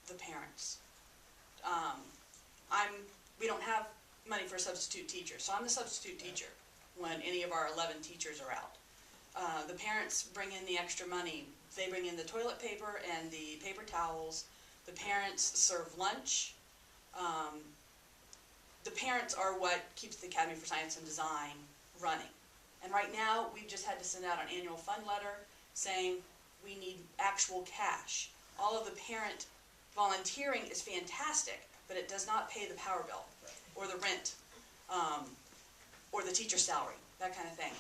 the parents. We don't have money for a substitute teacher, so I'm the substitute teacher when any of our 11 teachers are out. The parents bring in the extra money. They bring in the toilet paper and the paper towels. The parents serve lunch. The parents are what keeps the Academy for Science and Design running. And right now, we've just had to send out an annual fund letter saying we need actual cash. All of the parent volunteering is fantastic, but it does not pay the power bill or the rent or the teacher salary, that kind of thing.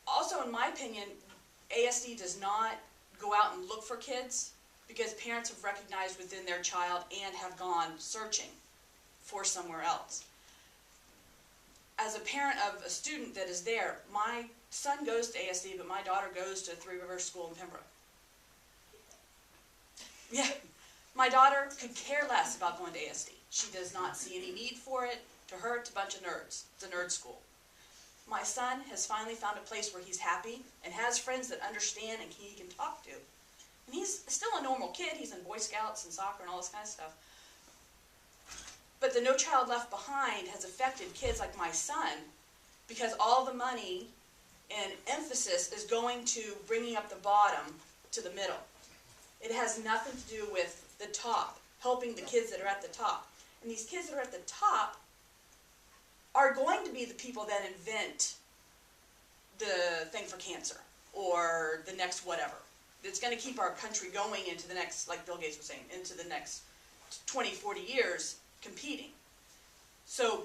Also, in my opinion, ASD does not go out and look for kids because parents have recognized within their child and have gone searching for somewhere else. As a parent of a student that is there, my son goes to ASD, but my daughter goes to Three Rivers School in Pembroke. Yeah, my daughter could care less about going to ASD. She does not see any need for it. To her, it's a bunch of nerds. It's a nerd school. My son has finally found a place where he's happy and has friends that understand and he can talk to. And he's still a normal kid. He's in Boy Scouts and soccer and all this kind of stuff. But the No Child Left Behind has affected kids like my son because all the money and emphasis is going to bringing up the bottom to the middle. It has nothing to do with the top, helping the kids that are at the top. And these kids that are at the top are going to be the people that invent the thing for cancer or the next whatever. It's going to keep our country going into the next, like Bill Gates was saying, into the next 20, 40 years competing. So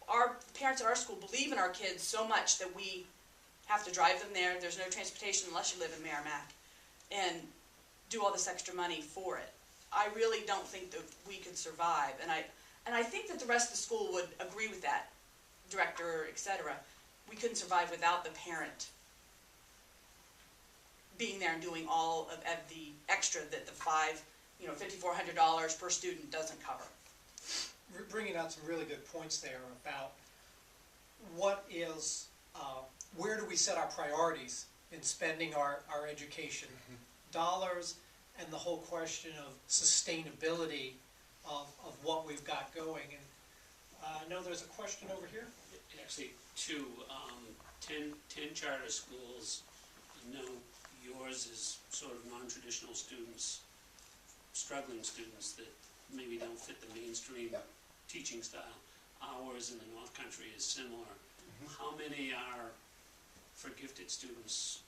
our parents at our school believe in our kids so much that we have to drive them there. There's no transportation unless you live in Merrimack, and do all this extra money for it. I really don't think that we could survive, and I think that the rest of the school would agree with that, director, etc. We couldn't survive without the parent being there and doing all of the extra that the $5,400 per student doesn't cover. We're bringing out some really good points there about what is, where do we set our priorities in spending our education dollars, and the whole question of sustainability of what we've got going. And I know there's a question over here. Actually, two, 10 charter schools. I know yours is sort of non-traditional students, struggling students that maybe don't fit the mainstream teaching style. Ours in the North Country is similar. How many are for gifted students?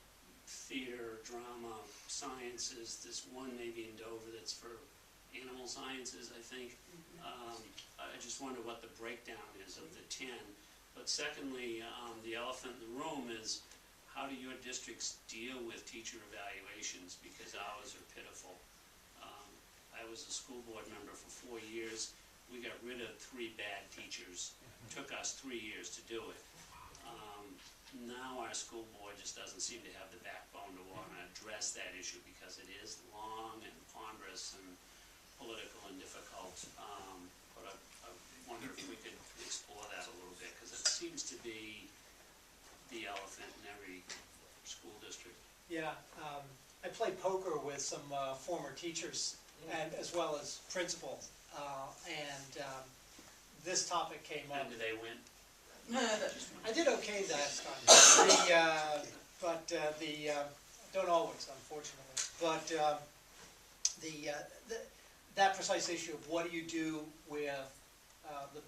Theater, drama, sciences. There's one maybe in Dover that's for animal sciences, I think. I just wonder what the breakdown is of the 10. But secondly, the elephant in the room is, how do your districts deal with teacher evaluations? Because ours are pitiful. I was a school board member for 4 years. We got rid of 3 bad teachers. It took us 3 years to do it. Now our school board just doesn't seem to have the backbone to want to address that issue because it is long and ponderous and political and difficult. But I wonder if we could explore that a little bit, because it seems to be the elephant in every school district. Yeah, I played poker with some former teachers and as well as principals, and this topic came up. And do they win? I did okay last time, but don't always, unfortunately. But that precise issue of what do you do with the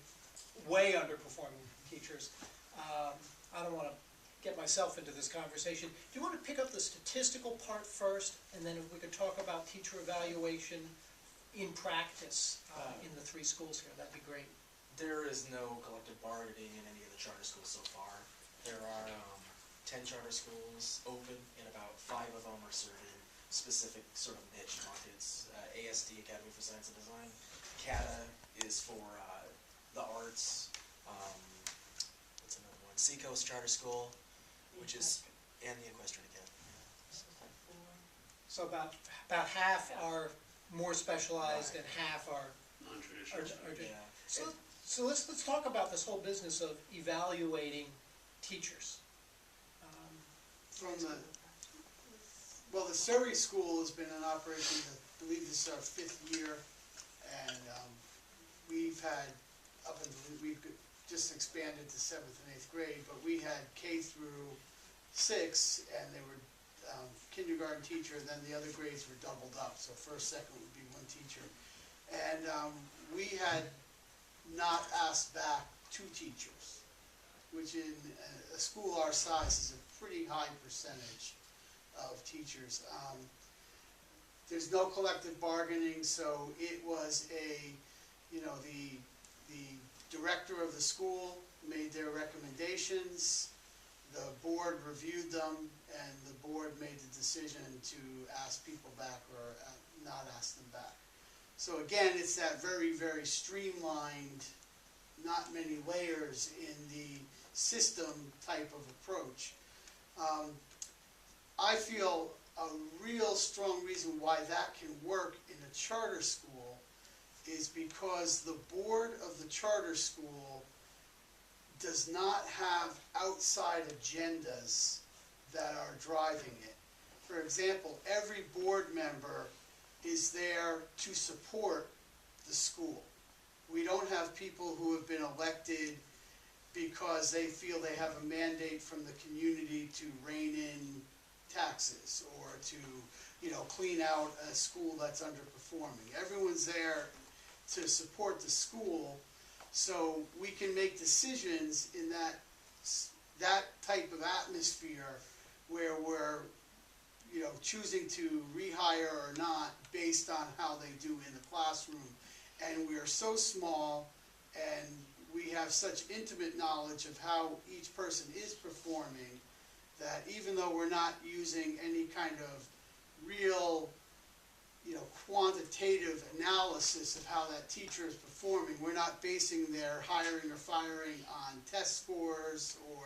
way underperforming teachers, I don't want to get myself into this conversation. Do you want to pick up the statistical part first, and then if we could talk about teacher evaluation in practice in the 3 schools here, that'd be great. There is no collective bargaining in any of the charter schools so far. There are 10 charter schools open, and about 5 of them are serving specific sort of niche markets. ASD, Academy for Science and Design. CATA is for the arts. What's another one? Seacoast Charter School, which is, and the Equestrian Academy. So about half are more specialized, and half are Non-traditional. Yeah. So let's talk about this whole business of evaluating teachers. Well, the Surrey School has been in operation believe this is our 5th year, and we've had, we've just expanded to 7th and 8th grade, but we had K through 6, and they were kindergarten teacher, and then the other grades were doubled up, so first, second would be one teacher. And we had not asked back 2 teachers, which in a school our size is a pretty high percentage of teachers. There's no collective bargaining, so it was the director of the school made their recommendations, the board reviewed them, and the board made the decision to ask people back or not ask them back. So again, it's that very, very streamlined, not many layers in the system type of approach. I feel a real strong reason why that can work in a charter school is because the board of the charter school does not have outside agendas that are driving it. For example, every board member is there to support the school. We don't have people who have been elected because they feel they have a mandate from the community to rein in taxes or to, clean out a school that's underperforming. Everyone's there to support the school, so we can make decisions in that type of atmosphere where we're choosing to rehire or not based on how they do in the classroom. And we are so small and we have such intimate knowledge of how each person is performing that even though we're not using any kind of real quantitative analysis of how that teacher is performing, we're not basing their hiring or firing on test scores or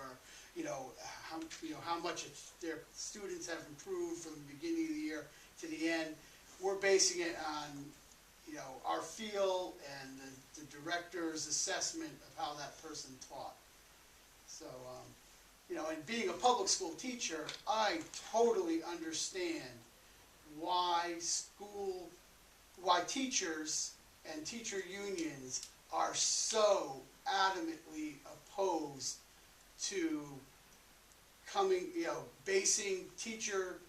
how much their students have improved from the beginning of the year to the end. We're basing it on our feel and the director's assessment of how that person taught. So and being a public school teacher, I totally understand why teachers and teacher unions are so adamantly opposed to basing teacher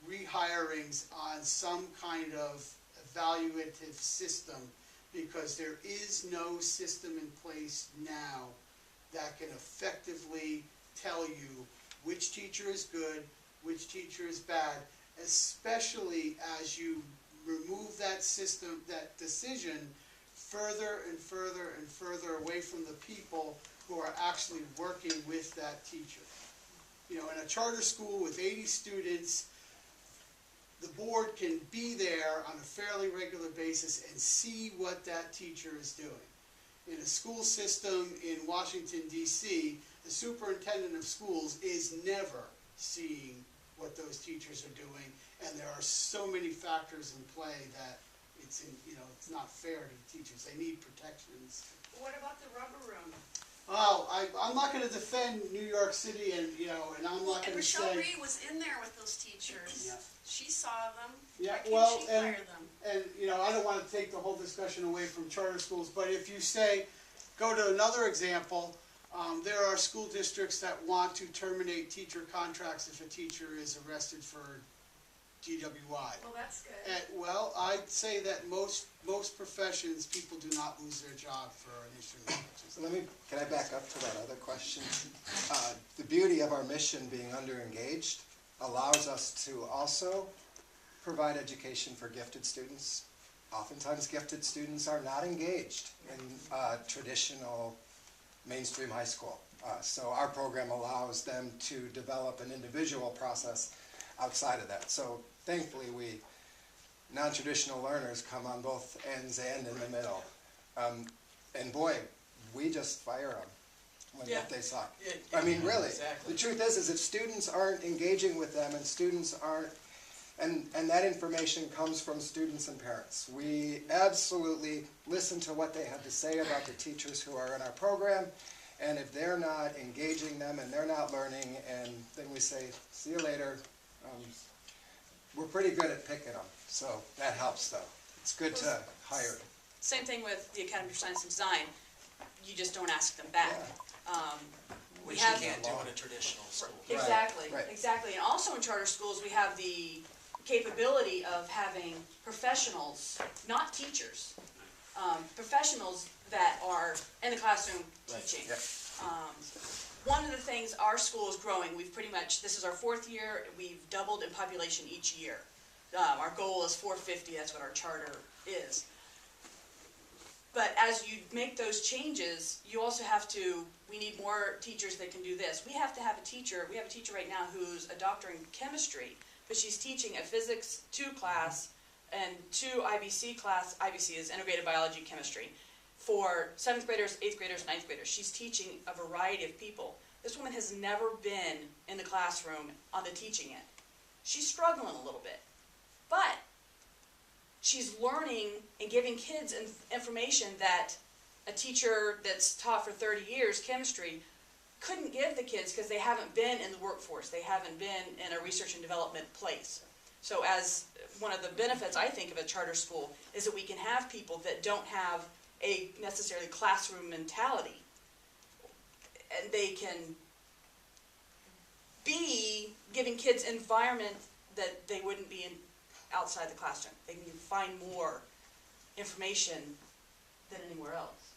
rehirings on some kind of evaluative system, because there is no system in place now that can effectively tell you which teacher is good, which teacher is bad, especially as you remove that system, that decision, further and further and further away from the people who are actually working with that teacher. In a charter school with 80 students, the board can be there on a fairly regular basis and see what that teacher is doing. In a school system in Washington, D.C., the superintendent of schools is never seeing what those teachers are doing, and there are so many factors in play that it's not fair to the teachers. They need protections. What about the rubber room? Well, I'm not going to defend New York City, and I'm not going to say. Michelle Reed was in there with those teachers. Yeah. She saw them. Yeah, Why can't well, she fire them? And I don't want to take the whole discussion away from charter schools, but if you go to another example, there are school districts that want to terminate teacher contracts if a teacher is arrested for DWI. Well, that's good. Well, I'd say that most professions, people do not lose their job for an issue. Can I back up to that other question? The beauty of our mission being underengaged allows us to also provide education for gifted students. Oftentimes gifted students are not engaged in traditional mainstream high school. So our program allows them to develop an individual process outside of that. So thankfully non-traditional learners come on both ends and in the middle. And boy, we just fire them when they suck. I mean, really. Exactly. The truth is if students aren't engaging with them and students aren't, and that information comes from students and parents. We absolutely listen to what they have to say about the teachers who are in our program, and if they're not engaging them and they're not learning, and then we say, see you later. We're pretty good at picking them. So that helps though. It's good to hire. Same thing with the Academy for Science and Design, you just don't ask them back. We Which you have, can't do in a traditional school. exactly, right. exactly, and also in charter schools, we have the capability of having professionals, not teachers, professionals that are in the classroom Right. teaching. Yep. One of the things, our school is growing, we've pretty much, this is our 4th year, we've doubled in population each year. Our goal is 450, that's what our charter is. But as you make those changes, you also have to, we need more teachers that can do this. We have to have a teacher, we have a teacher right now who's a doctor in chemistry, but she's teaching a physics 2 class and 2 IBC class, IBC is integrated biology chemistry, for 7th graders, 8th graders, 9th graders. She's teaching a variety of people. This woman has never been in the classroom on the teaching end. She's struggling a little bit, but she's learning and giving kids information that a teacher that's taught for 30 years chemistry couldn't give the kids because they haven't been in the workforce. They haven't been in a research and development place. So as one of the benefits, I think, of a charter school is that we can have people that don't have a necessarily classroom mentality. And they can be giving kids environment that they wouldn't be in outside the classroom. They can find more information than anywhere else.